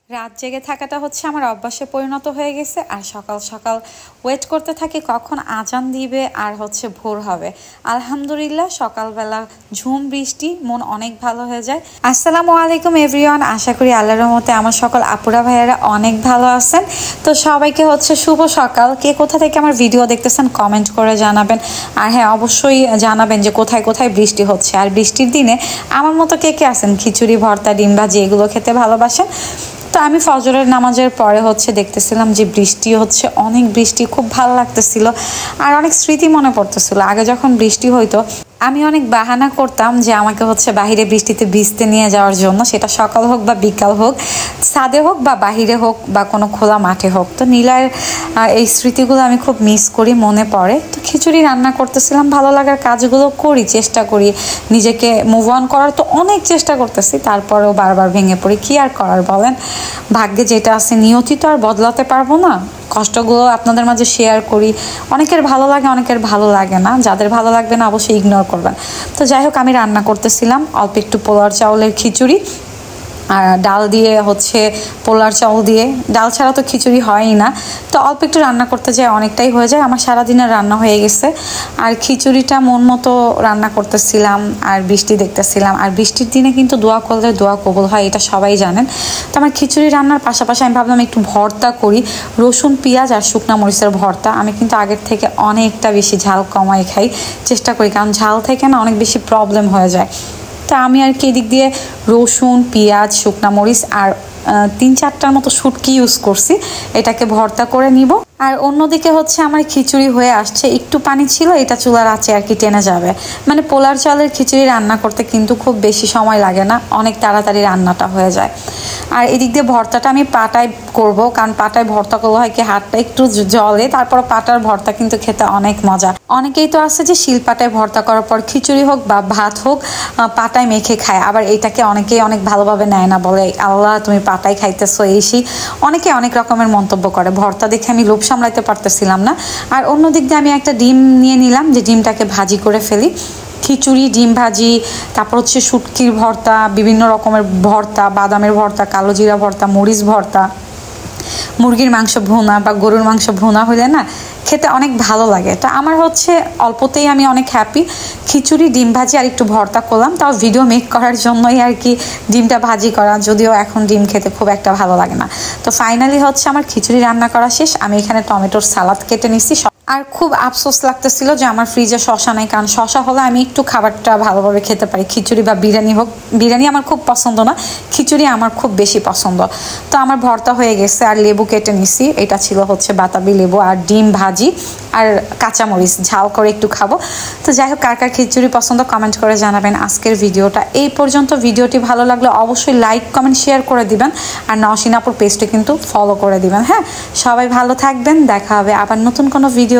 রাত জেগে থাকাটা হচ্ছে আমার অভ্যাসে পরিণত হয়ে গেছে। আর সকাল সকাল ওয়েট করতে থাকি কখন আজান দিবে আর হচ্ছে ভোর হবে। আলহামদুলিল্লাহ সকালবেলা ঝুম বৃষ্টি, মন অনেক ভালো হয়ে যায়। আসসালামু আলাইকুম এভরিওয়ান, আশা করি আল্লাহর রহমতে আমার সকল আপুরা ভাইয়ারা অনেক ভালো আছেন। তো সবাইকে হচ্ছে শুভ সকাল। কে কোথা থেকে আমার ভিডিও দেখতেছেন কমেন্ট করে জানাবেন। আর হ্যাঁ, অবশ্যই জানাবেন যে কোথায় কোথায় বৃষ্টি হচ্ছে। আর বৃষ্টির দিনে আমার মতো কে কে আছেন খিচুড়ি, ভর্তা, ডিম ভাজি এগুলো খেতে ভালোবাসেন। তো আমি ফজরের নামাজের পরে হচ্ছে দেখতেছিলাম যে বৃষ্টি হচ্ছে, অনেক বৃষ্টি, খুব ভালো লাগতেছিল। আর অনেক স্মৃতি মনে পড়তেছিল। আগে যখন বৃষ্টি হইতো আমি অনেক বাহানা করতাম যে আমাকে হচ্ছে বাহিরে বৃষ্টিতে ভিজতে নিয়ে যাওয়ার জন্য, সেটা সকাল হোক বা বিকাল হোক, ছাদে হোক বা বাহিরে হোক বা কোনো খোলা মাঠে হোক। তো নীলার এই স্মৃতিগুলো আমি খুব মিস করি, মনে পড়ে। তো খিচুড়ি রান্না করতেছিলাম, ভালো লাগার কাজগুলো করি, চেষ্টা করি নিজেকে মুভ অন করার। তো অনেক চেষ্টা করতেছি, তারপরেও বারবার ভেঙে পড়ি। কি আর করার বলেন, ভাগ্যে যেটা আছে নিয়তি তো আর বদলাতে পারবো না। কষ্টগুলো আপনাদের মাঝে শেয়ার করি। অনেকের ভালো লাগে, অনেকের ভালো লাগে না। যাদের ভালো লাগবে না অবশ্যই ইগনোর করবেন। তো যাই হোক, আমি রান্না করতেছিলাম অল্প একটু পোলার চাউলের খিচুড়ি, আর ডাল দিয়ে হচ্ছে পোলার চাউল দিয়ে, ডাল ছাড়া তো খিচুড়ি হয়ই না। তো অল্প একটু রান্না করতে যায়, অনেকটাই হয়ে যায়। আমার সারাদিনের রান্না হয়ে গেছে। আর খিচুড়িটা মন মতো রান্না করতেছিলাম আর বৃষ্টি দেখতেছিলাম। আর বৃষ্টির দিনে কিন্তু দোয়া করলে দোয়া কবুল হয়, এটা সবাই জানেন। তো আমার খিচুড়ি রান্নার পাশাপাশি আমি ভাবলাম একটু ভর্তা করি, রসুন, পেঁয়াজ আর শুকনা মরিচের ভর্তা। আমি কিন্তু আগের থেকে অনেকটা বেশি ঝাল কমাই খাই, চেষ্টা করি, কারণ ঝাল থেকে না অনেক বেশি প্রবলেম হয়ে যায়। তা আমি আর কি এদিক দিয়ে রসুন, পেঁয়াজ, শুকনা মরিচ আর 3-4টার মতো শুটকি ইউজ করছি, এটাকে ভর্তা করে নিব। আর অন্যদিকে হচ্ছে আমার খিচুড়ি হয়ে আসছে, একটু পানি ছিল, এটা চুলার আঁচে আর কি টেনে যাবে। মানে পোলার চালের খিচুড়ি রান্না করতে কিন্তু খুব বেশি সময় লাগে না, অনেক তাড়াতাড়ি রান্নাটা হয়ে যায়। আর এদিক দিয়ে ভর্তাটা আমি পাটায় করব, কারণ পাটায় ভর্তা করলে হয় কি হাতটা একটু জলে, তারপর পাটার ভর্তা কিন্তু খেতে অনেক মজা। অনেকেই তো আছে যে শিলপাটায় ভর্তা করার পর খিচুড়ি হোক বা ভাত হোক পাটায় মেখে খায়, আবার এটাকে অনেকেই অনেক ভালোভাবে নেয় না, বলে আল্লাহ তুমি পাটায় খাইতেছো এসি। অনেকে অনেক রকমের মন্তব্য করে। ভর্তা দেখে আমি লোভ সামলাইতে পারতেছিলাম না। আর অন্য দিক দিয়ে আমি একটা ডিম নিয়ে নিলাম, যে ডিমটাকে ভাজি করে ফেলি। খিচুড়ি, ডিম ভাজি, তারপর হচ্ছে শুটকির ভর্তা, বিভিন্ন রকমের ভর্তা, বাদামের ভর্তা, কালো জিরা ভর্তা, মরিচ ভর্তা, মুরগির মাংস ভুনা বা গরুর মাংস ভুনা হইলে না খেতে অনেক ভালো লাগে। তো আমার হচ্ছে অল্পতেই আমি অনেক হ্যাপি। খিচুড়ি, ডিম ভাজি আর একটু ভর্তা করলাম, তাও ভিডিও মেক করার জন্যই আর কি ডিমটা ভাজি করা, যদিও এখন ডিম খেতে খুব একটা ভালো লাগে না। তো ফাইনালি হচ্ছে আমার খিচুড়ি রান্না করা শেষ। আমি এখানে টমেটোর সালাদ কেটে নিচ্ছি। আর খুব আফসোস লাগতেছিল যে আমার ফ্রিজে শশা নেই, কারণ শশা হলে আমি একটু খাবারটা ভালোভাবে খেতে পারি। খিচুড়ি বা বিরিয়ানি হোক, বিরিয়ানি আমার খুব পছন্দ না, খিচুড়ি আমার খুব বেশি পছন্দ। তো আমার ভর্তা হয়ে গেছে। আর লেবু কেটে নিছি, এটা ছিল হচ্ছে বাতাবি লেবু। আর ডিম ভাজি আর কাঁচামরিচ ঝাল করে একটু খাবো। তো যাই হোক, কার কার খিচুড়ি পছন্দ কমেন্ট করে জানাবেন। আজকের ভিডিওটা এই পর্যন্ত। ভিডিওটি ভালো লাগলে অবশ্যই লাইক, কমেন্ট, শেয়ার করে দিবেন। আর নওশিন আপুর পেজটি কিন্তু ফলো করে দিবেন। হ্যাঁ, সবাই ভালো থাকবেন, দেখা হবে আবার নতুন কোনো ভিডিওতে।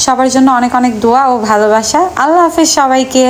সবার জন্য অনেক অনেক দোয়া ও ভালোবাসা। আল্লাহ হাফেজ সবাইকে।